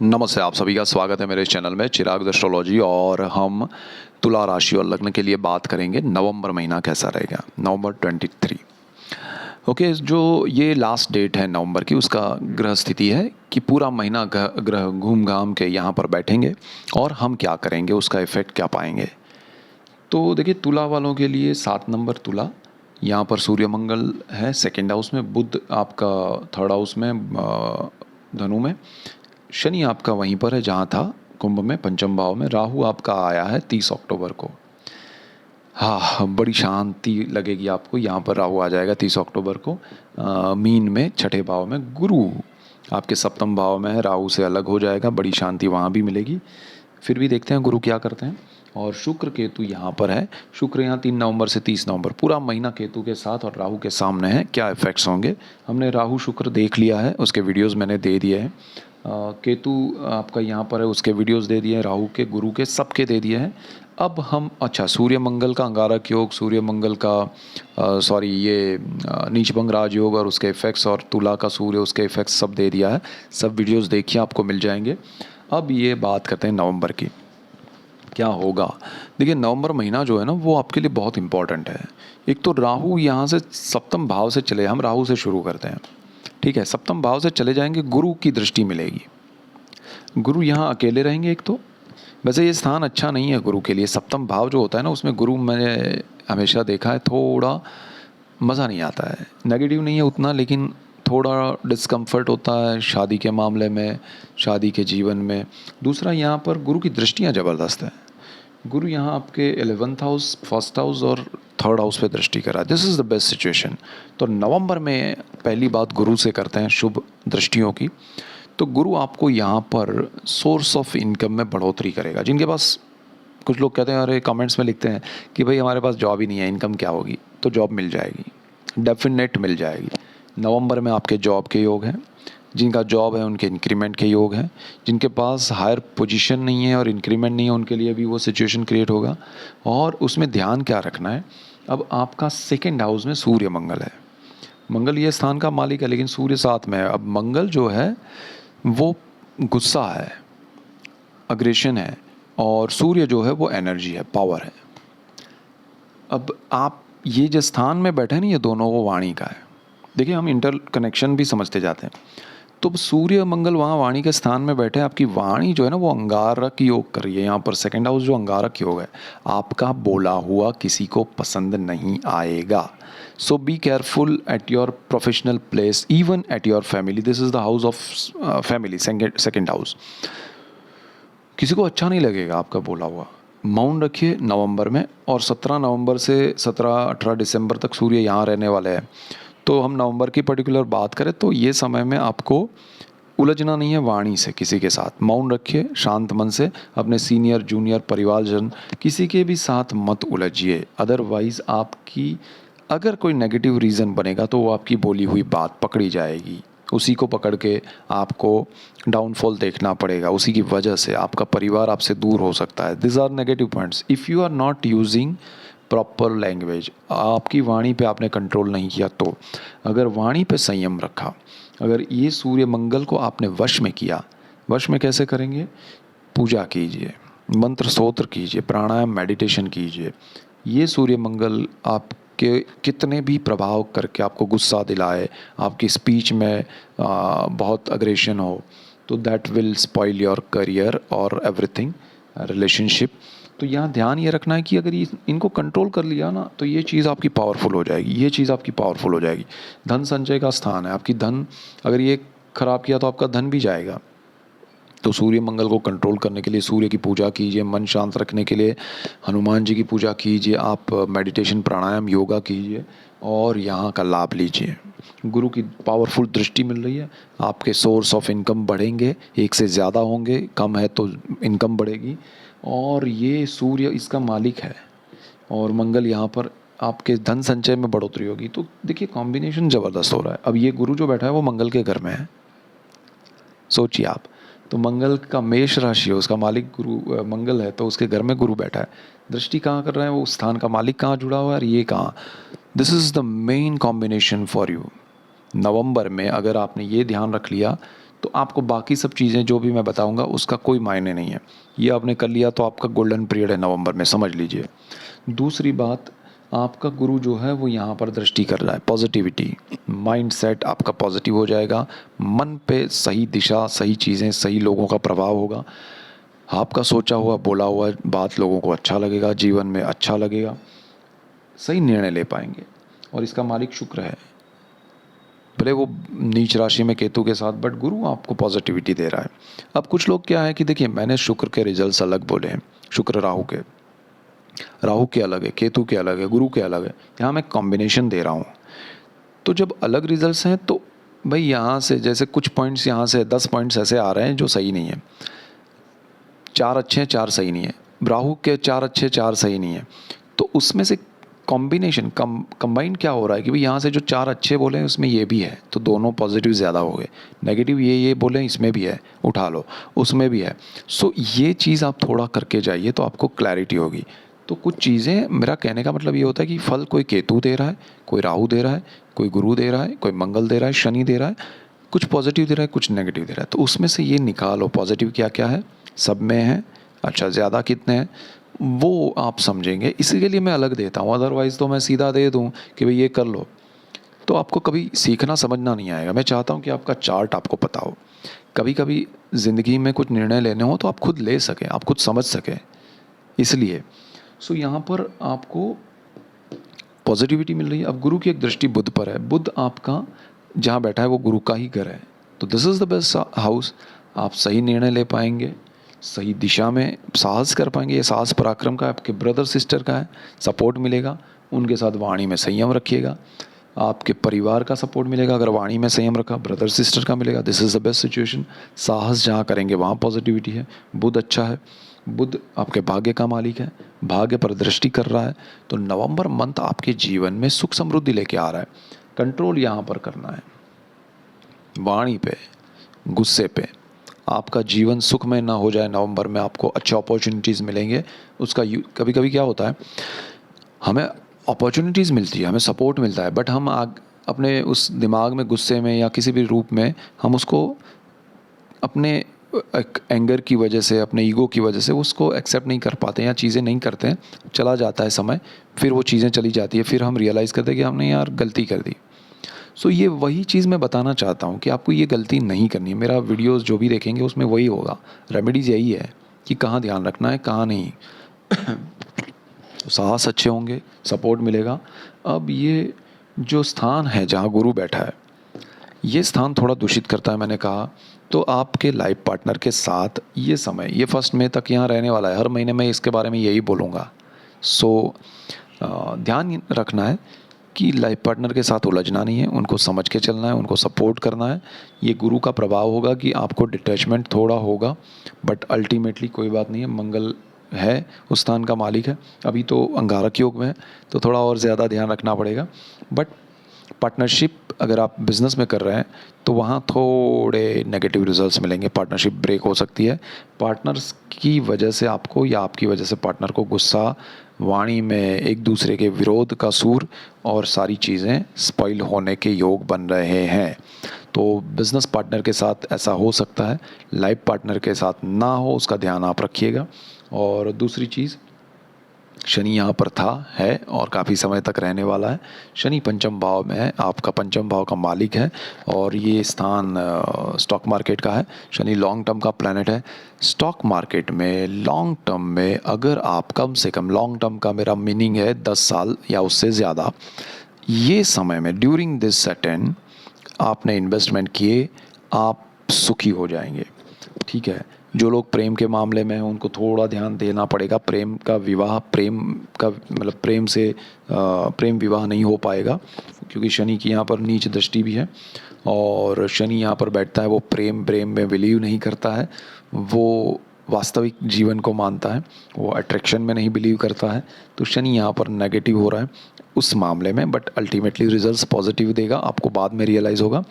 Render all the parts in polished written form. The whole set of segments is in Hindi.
नमस्ते, आप सभी का स्वागत है मेरे चैनल में चिराग एस्ट्रोलॉजी। और हम तुला राशि और लग्न के लिए बात करेंगे नवंबर महीना कैसा रहेगा, नवंबर 23। ओके, जो ये लास्ट डेट है नवंबर की, उसका ग्रह स्थिति है कि पूरा महीना ग्रह घूम घाम के यहाँ पर बैठेंगे और हम क्या करेंगे, उसका इफेक्ट क्या पाएंगे। तो देखिए, तुला वालों के लिए 7 नंबर तुला, यहाँ पर सूर्य मंगल है सेकेंड हाउस में, बुध आपका थर्ड हाउस में धनु में, शनि आपका वहीं पर है जहाँ था कुंभ में पंचम भाव में, राहु आपका आया है 30 अक्टूबर को। हाँ, बड़ी शांति लगेगी आपको, यहाँ पर राहु आ जाएगा 30 अक्टूबर को। मीन में छठे भाव में गुरु आपके सप्तम भाव में है, राहु से अलग हो जाएगा, बड़ी शांति वहाँ भी मिलेगी। फिर भी देखते हैं गुरु क्या करते हैं। और शुक्र केतु यहाँ पर है, शुक्र यहाँ 3 नवंबर से 30 नवंबर पूरा महीना केतु के साथ और राहु के सामने है। क्या इफेक्ट्स होंगे, हमने राहु शुक्र देख लिया है, उसके वीडियोस मैंने दे दिए हैं। केतु आपका यहाँ पर है, उसके वीडियोस दे दिए हैं, राहु के गुरु के सबके दे दिए हैं। अब हम सूर्य मंगल का अंगारक योग, सूर्य मंगल का नीचभंग राजयोग और उसके इफेक्ट्स, और तुला का सूर्य उसके इफेक्ट्स सब दे दिया है। सब वीडियोस देखिए, आपको मिल जाएंगे। अब ये बात करते हैं नवंबर की, क्या होगा। देखिए, नवंबर महीना जो है ना, वो आपके लिए बहुत इंपॉर्टेंट है। एक तो राहु यहाँ से सप्तम भाव से चले, हम राहु से शुरू करते हैं, ठीक है। सप्तम भाव से चले जाएंगे, गुरु की दृष्टि मिलेगी। गुरु यहाँ अकेले रहेंगे। एक तो वैसे ये स्थान अच्छा नहीं है गुरु के लिए, सप्तम भाव जो होता है ना, उसमें गुरु मैंने हमेशा देखा है थोड़ा मज़ा नहीं आता है। नेगेटिव नहीं है उतना, लेकिन थोड़ा डिस्कम्फर्ट होता है शादी के मामले में, शादी के जीवन में। दूसरा, यहाँ पर गुरु की दृष्टियाँ ज़बरदस्त हैं। गुरु यहाँ आपके 11th हाउस, फर्स्ट हाउस और थर्ड हाउस पे दृष्टि कर रहा है। This is the best situation. तो नवंबर में पहली बात गुरु से करते हैं शुभ दृष्टियों की। तो गुरु आपको यहाँ पर सोर्स ऑफ इनकम में बढ़ोतरी करेगा। जिनके पास, कुछ लोग कहते हैं, अरे कमेंट्स में लिखते हैं कि भाई हमारे पास जॉब ही नहीं है, इनकम क्या होगी। तो जॉब मिल जाएगी, डेफिनेट मिल जाएगी। नवंबर में आपके जॉब के योग हैं, जिनका जॉब है उनके इंक्रीमेंट के योग हैं। जिनके पास हायर पोजीशन नहीं है और इंक्रीमेंट नहीं है, उनके लिए भी वो सिचुएशन क्रिएट होगा। और उसमें ध्यान क्या रखना है, अब आपका सेकेंड हाउस में सूर्य मंगल है। मंगल ये स्थान का मालिक है, लेकिन सूर्य साथ में है। अब मंगल जो है वो गुस्सा है, अग्रेशन है, और सूर्य जो है वो एनर्जी है, पावर है। अब आप ये जो स्थान में बैठे ना, ये दोनों वो वाणी का है। देखिए, हम इंटर कनेक्शन भी समझते जाते हैं। तो सूर्य मंगल वहाँ वाणी के स्थान में बैठे, आपकी वाणी जो है ना वो अंगारक योग कर रही है। यहाँ पर सेकेंड हाउस जो अंगारक योग है, आपका बोला हुआ किसी को पसंद नहीं आएगा। So be careful at your professional place, even at your family. This is the house of family, second house. किसी को अच्छा नहीं लगेगा आपका बोला हुआ। मौन रखिए नवंबर में। और 17 नवंबर से 17-18 दिसंबर तक सूर्य यहाँ रहने वाले हैं। तो हम नवंबर की पर्टिकुलर बात करें तो ये समय में आपको उलझना नहीं है वाणी से किसी के साथ। मौन रखिए, शांत मन से अपने सीनियर जूनियर परिवारजन किसी के भी साथ मत उलझिए। अदरवाइज़ आपकी अगर कोई नेगेटिव रीज़न बनेगा तो वो आपकी बोली हुई बात पकड़ी जाएगी, उसी को पकड़ के आपको डाउनफॉल देखना पड़ेगा। उसी की वजह से आपका परिवार आपसे दूर हो सकता है। This are negative points. If you are not using proper language, आपकी वाणी पे आपने कंट्रोल नहीं किया, तो अगर वाणी पे संयम रखा, अगर ये सूर्य मंगल को आपने वश में किया, वश में कैसे करेंगे, पूजा कीजिए, मंत्र स्तोत्र कीजिए, प्राणायाम मेडिटेशन कीजिए। ये सूर्य मंगल आपके कितने भी प्रभाव करके आपको गुस्सा दिलाए, आपकी स्पीच में बहुत अग्रेशन हो, तो that will spoil your career और एवरीथिंग, रिलेशनशिप। तो यहाँ ध्यान ये रखना है कि अगर इनको कंट्रोल कर लिया ना, तो ये चीज़ आपकी पावरफुल हो जाएगी, ये चीज़ आपकी पावरफुल हो जाएगी। धन संचय का स्थान है, आपकी धन अगर ये खराब किया तो आपका धन भी जाएगा। तो सूर्य मंगल को कंट्रोल करने के लिए सूर्य की पूजा कीजिए, मन शांत रखने के लिए हनुमान जी की पूजा कीजिए, आप मेडिटेशन प्राणायाम योगा कीजिए और यहाँ का लाभ लीजिए। गुरु की पावरफुल दृष्टि मिल रही है, आपके सोर्स ऑफ इनकम बढ़ेंगे, एक से ज़्यादा होंगे, कम है तो इनकम बढ़ेगी। और ये सूर्य इसका मालिक है और मंगल यहाँ पर आपके धन संचय में बढ़ोतरी होगी। तो देखिए, कॉम्बिनेशन ज़बरदस्त हो रहा है। अब ये गुरु जो बैठा है वो मंगल के घर में है, सोचिए आप। तो मंगल का मेष राशि है, उसका मालिक गुरु मंगल है, तो उसके घर में गुरु बैठा है। दृष्टि कहाँ कर रहा है, वो स्थान का मालिक कहाँ जुड़ा हुआ है और ये कहाँ। This is the main combination for you. नवंबर में अगर आपने ये ध्यान रख लिया तो आपको बाकी सब चीज़ें जो भी मैं बताऊंगा उसका कोई मायने नहीं है। ये आपने कर लिया तो आपका गोल्डन पीरियड है नवंबर में, समझ लीजिए। दूसरी बात, आपका गुरु जो है वो यहाँ पर दृष्टि कर रहा है, पॉजिटिविटी, माइंड सेट आपका पॉजिटिव हो जाएगा, मन पे सही दिशा, सही चीज़ें, सही लोगों का प्रभाव होगा, आपका सोचा हुआ बोला हुआ बात लोगों को अच्छा लगेगा, जीवन में अच्छा लगेगा, सही निर्णय ले पाएंगे। और इसका मालिक शुक्र है, भले वो नीच राशि में केतु के साथ, बट गुरु आपको पॉजिटिविटी दे रहा है। अब कुछ लोग क्या है कि देखिए, मैंने शुक्र के रिजल्ट्स अलग बोले हैं, शुक्र राहु के अलग है, केतु के अलग है, गुरु के अलग है, यहाँ मैं कॉम्बिनेशन दे रहा हूँ। तो जब अलग रिजल्ट्स हैं तो भाई यहाँ से जैसे कुछ पॉइंट्स, यहाँ से 10 पॉइंट्स ऐसे आ रहे हैं जो सही नहीं है, 4 अच्छे हैं 4 सही नहीं है, राहु के 4 अच्छे 4 सही नहीं है, तो उसमें से कॉम्बिनेशन कंबाइन क्या हो रहा है कि भाई यहाँ से जो 4 अच्छे बोले हैं उसमें ये भी है, तो दोनों पॉजिटिव ज़्यादा हो गए, नेगेटिव ये बोले हैं इसमें भी है, उठा लो, उसमें भी है। सो ये चीज़ आप थोड़ा करके जाइए तो आपको क्लैरिटी होगी। तो कुछ चीज़ें, मेरा कहने का मतलब ये होता है कि फल कोई केतु दे रहा है, कोई राहु दे रहा है, कोई गुरु दे रहा है, कोई मंगल दे रहा है, शनि दे रहा है, कुछ पॉजिटिव दे रहा है, कुछ नेगेटिव दे रहा है, तो उसमें से ये निकालो पॉजिटिव क्या क्या है, सब में है, अच्छा ज़्यादा कितने हैं वो आप समझेंगे, इसी के लिए मैं अलग देता हूँ। अदरवाइज़ तो मैं सीधा दे दूँ कि भाई ये कर लो, तो आपको कभी सीखना समझना नहीं आएगा। मैं चाहता हूँ कि आपका चार्ट आपको पता हो, कभी कभी ज़िंदगी में कुछ निर्णय लेने हो तो आप खुद ले सकें, आप खुद समझ सकें, इसलिए सो यहाँ पर आपको पॉजिटिविटी मिल रही है। अब गुरु की एक दृष्टि बुध पर है, बुध आपका जहाँ बैठा है वो गुरु का ही घर है, तो this is the best house. आप सही निर्णय ले पाएंगे, सही दिशा में साहस कर पाएंगे, ये साहस पराक्रम का आपके ब्रदर सिस्टर का है, सपोर्ट मिलेगा, उनके साथ वाणी में संयम रखिएगा, आपके परिवार का सपोर्ट मिलेगा, अगर वाणी में संयम रखा, ब्रदर सिस्टर का मिलेगा, this is the best situation. साहस जहाँ करेंगे वहाँ पॉजिटिविटी है, बुध अच्छा है, बुध आपके भाग्य का मालिक है, भाग्य पर दृष्टि कर रहा है, तो नवंबर मंथ आपके जीवन में सुख समृद्धि लेके आ रहा है। कंट्रोल यहाँ पर करना है, वाणी पे, गुस्से पे, आपका जीवन सुखमय ना हो जाए। नवंबर में आपको अच्छे अपॉर्चुनिटीज़ मिलेंगे, उसका कभी कभी क्या होता है, हमें अपॉर्चुनिटीज़ मिलती है, हमें सपोर्ट मिलता है, बट हम अपने उस दिमाग में, गुस्से में या किसी भी रूप में हम उसको अपने एक एंगर की वजह से, अपने ईगो की वजह से उसको एक्सेप्ट नहीं कर पाते या चीज़ें नहीं करते हैं, चला जाता है समय, फिर वो चीज़ें चली जाती है, फिर हम रियलाइज़ करते हैं कि हमने यार गलती कर दी। सो ये वही चीज़ मैं बताना चाहता हूँ कि आपको ये गलती नहीं करनी है। मेरा वीडियोस जो भी देखेंगे उसमें वही होगा, रेमेडीज़ यही है कि कहाँ ध्यान रखना है, कहाँ नहीं। साहस अच्छे होंगे, सपोर्ट मिलेगा। अब ये जो स्थान है जहाँ गुरु बैठा है, ये स्थान थोड़ा दूषित करता है, मैंने कहा, तो आपके लाइफ पार्टनर के साथ ये समय, ये 1 मई तक यहाँ रहने वाला है, हर महीने मैं इसके बारे में यही बोलूँगा। सो ध्यान रखना है कि लाइफ पार्टनर के साथ उलझना नहीं है, उनको समझ के चलना है, उनको सपोर्ट करना है। ये गुरु का प्रभाव होगा कि आपको डिटैचमेंट थोड़ा होगा, बट अल्टीमेटली कोई बात नहीं है, मंगल है, उस स्थान का मालिक है। अभी तो अंगारक योग में है, तो थोड़ा और ज़्यादा ध्यान रखना पड़ेगा। बट पार्टनरशिप अगर आप बिज़नेस में कर रहे हैं तो वहाँ थोड़े नेगेटिव रिजल्ट्स मिलेंगे, पार्टनरशिप ब्रेक हो सकती है, पार्टनर्स की वजह से आपको या आपकी वजह से पार्टनर को गुस्सा, वाणी में एक दूसरे के विरोध का सूर और सारी चीज़ें स्पॉइल होने के योग बन रहे हैं। तो बिज़नेस पार्टनर के साथ ऐसा हो सकता है, लाइफ पार्टनर के साथ ना हो, उसका ध्यान आप रखिएगा। और दूसरी चीज़, शनि यहाँ पर था, है और काफ़ी समय तक रहने वाला है। शनि पंचम भाव में है, आपका पंचम भाव का मालिक है, और ये स्थान स्टॉक मार्केट का है। शनि लॉन्ग टर्म का प्लैनेट है। स्टॉक मार्केट में लॉन्ग टर्म में अगर आप कम से कम, लॉन्ग टर्म का मेरा मीनिंग है 10 साल या उससे ज़्यादा, ये समय में ड्यूरिंग दिस सेटेन आपने इन्वेस्टमेंट किए, आप सुखी हो जाएंगे। ठीक है, जो लोग प्रेम के मामले में हैं उनको थोड़ा ध्यान देना पड़ेगा। प्रेम का विवाह, प्रेम का मतलब प्रेम से प्रेम विवाह नहीं हो पाएगा, क्योंकि शनि की यहाँ पर नीच दृष्टि भी है, और शनि यहाँ पर बैठता है, वो प्रेम में बिलीव नहीं करता है, वो वास्तविक जीवन को मानता है, वो अट्रैक्शन में नहीं बिलीव करता है। तो शनि यहाँ पर नेगेटिव हो रहा है उस मामले में, बट अल्टीमेटली रिजल्ट्स पॉजिटिव देगा, आपको बाद में रियलाइज़ होगा।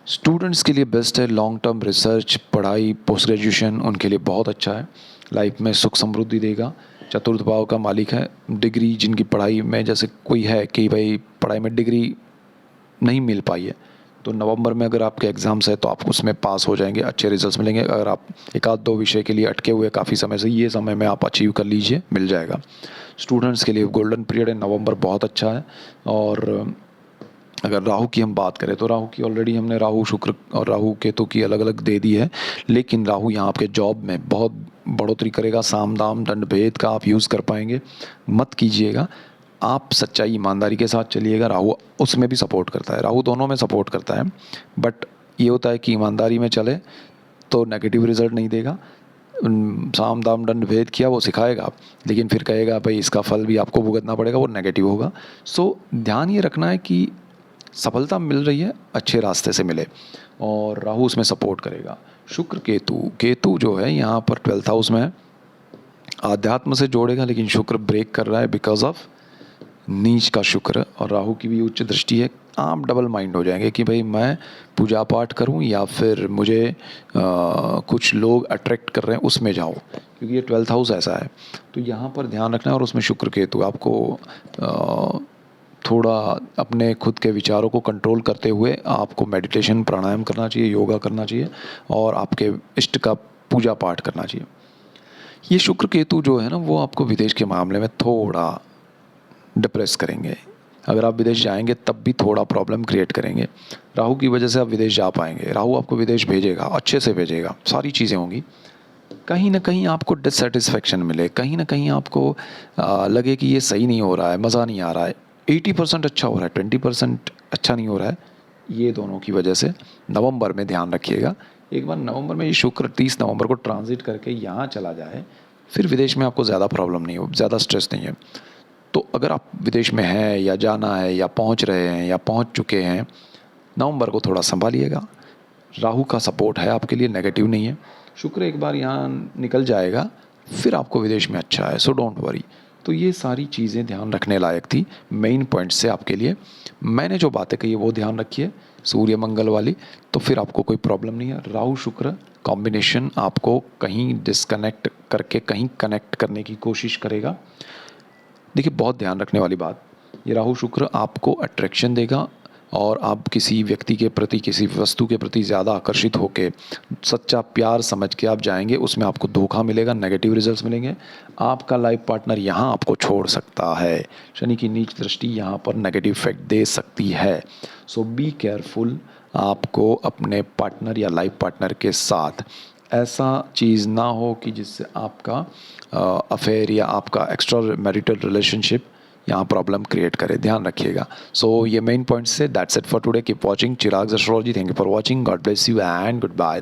स्टूडेंट्स के लिए बेस्ट है, लॉन्ग टर्म रिसर्च, पढ़ाई, पोस्ट ग्रेजुएशन उनके लिए बहुत अच्छा है, लाइफ में सुख समृद्धि देगा। चतुर्थ भाव का मालिक है। डिग्री जिनकी पढ़ाई में, जैसे कोई है कि भाई पढ़ाई में डिग्री नहीं मिल पाई है, तो नवंबर में अगर आपके एग्ज़ाम्स है तो आप उसमें पास हो जाएंगे, अच्छे रिजल्ट्स मिलेंगे। अगर आप एक आध दो विषय के लिए अटके हुए काफ़ी समय से, ये समय में आप अचीव कर लीजिए, मिल जाएगा। स्टूडेंट्स के लिए गोल्डन पीरियड है, नवंबर बहुत अच्छा है। और अगर राहु की हम बात करें तो राहु की ऑलरेडी हमने राहु शुक्र और राहु केतु की अलग अलग दे दी है, लेकिन राहु यहाँ आपके जॉब में बहुत बढ़ोतरी करेगा। साम दाम दंड भेद का आप यूज़ कर पाएंगे, मत कीजिएगा। आप सच्चाई ईमानदारी के साथ चलिएगा, राहु उसमें भी सपोर्ट करता है, राहु दोनों में सपोर्ट करता है। बट ये होता है कि ईमानदारी में चले तो नेगेटिव रिजल्ट नहीं देगा। साम दाम दंड भेद किया वो सिखाएगा, लेकिन फिर कहेगा भाई इसका फल भी आपको भुगतना पड़ेगा, वो नेगेटिव होगा। सो ध्यान ये रखना है कि सफलता मिल रही है, अच्छे रास्ते से मिले, और राहु उसमें सपोर्ट करेगा। शुक्र केतु, केतु जो है यहाँ पर 12th हाउस में है, आध्यात्म से जोड़ेगा, लेकिन शुक्र ब्रेक कर रहा है बिकॉज ऑफ नीच का शुक्र, और राहु की भी उच्च दृष्टि है। आप डबल माइंड हो जाएंगे कि भाई मैं पूजा पाठ करूं या फिर मुझे कुछ लोग अट्रैक्ट कर रहे हैं उसमें जाऊं, क्योंकि ये 12th हाउस ऐसा है। तो यहाँ पर ध्यान रखना है। और उसमें शुक्र केतु आपको थोड़ा अपने खुद के विचारों को कंट्रोल करते हुए आपको मेडिटेशन प्राणायाम करना चाहिए, योगा करना चाहिए, और आपके इष्ट का पूजा पाठ करना चाहिए। ये शुक्र केतु जो है ना, वो आपको विदेश के मामले में थोड़ा डिप्रेस करेंगे। अगर आप विदेश जाएंगे तब भी थोड़ा प्रॉब्लम क्रिएट करेंगे। राहु की वजह से आप विदेश जा पाएंगे, राहु आपको विदेश भेजेगा, अच्छे से भेजेगा, सारी चीज़ें होंगी। कहीं ना कहीं आपको डिससेटिस्फेक्शन मिले, कहीं ना कहीं आपको लगे कि ये सही नहीं हो रहा है, मज़ा नहीं आ रहा है। 80% अच्छा हो रहा है, 20% अच्छा नहीं हो रहा है। ये दोनों की वजह से नवंबर में ध्यान रखिएगा। एक बार नवंबर में ये शुक्र 30 नवंबर को ट्रांजिट करके यहाँ चला जाए, फिर विदेश में आपको ज़्यादा प्रॉब्लम नहीं हो, ज़्यादा स्ट्रेस नहीं है। तो अगर आप विदेश में हैं या जाना है या पहुँच रहे हैं या पहुँच चुके हैं, नवंबर को थोड़ा संभालिएगा। राहु का सपोर्ट है आपके लिए, नेगेटिव नहीं है। शुक्र एक बार यहाँ निकल जाएगा, फिर आपको विदेश में अच्छा है, सो डोंट वरी। तो ये सारी चीज़ें ध्यान रखने लायक थी, मेन पॉइंट्स से आपके लिए। मैंने जो बातें कही वो ध्यान रखिए, सूर्य मंगल वाली, तो फिर आपको कोई प्रॉब्लम नहीं है। राहु शुक्र कॉम्बिनेशन आपको कहीं डिस्कनेक्ट करके कहीं कनेक्ट करने की कोशिश करेगा। देखिए, बहुत ध्यान रखने वाली बात, ये राहु शुक्र आपको अट्रैक्शन देगा, और आप किसी व्यक्ति के प्रति, किसी वस्तु के प्रति ज़्यादा आकर्षित होकर सच्चा प्यार समझ के आप जाएंगे, उसमें आपको धोखा मिलेगा, नेगेटिव रिजल्ट्स मिलेंगे। आपका लाइफ पार्टनर यहाँ आपको छोड़ सकता है, शनि की नीच दृष्टि यहाँ पर नेगेटिव इफेक्ट दे सकती है। सो बी केयरफुल। आपको अपने पार्टनर या लाइफ पार्टनर के साथ ऐसा चीज़ ना हो कि जिससे आपका अफेयर या आपका एक्स्ट्रा मैरिटल रिलेशनशिप यहाँ प्रॉब्लम क्रिएट करे, ध्यान रखिएगा। सो ये मेन पॉइंट्स से। That's it for today. Keep watching Chirag's astrology. Thank you for watching. God bless you and good bye.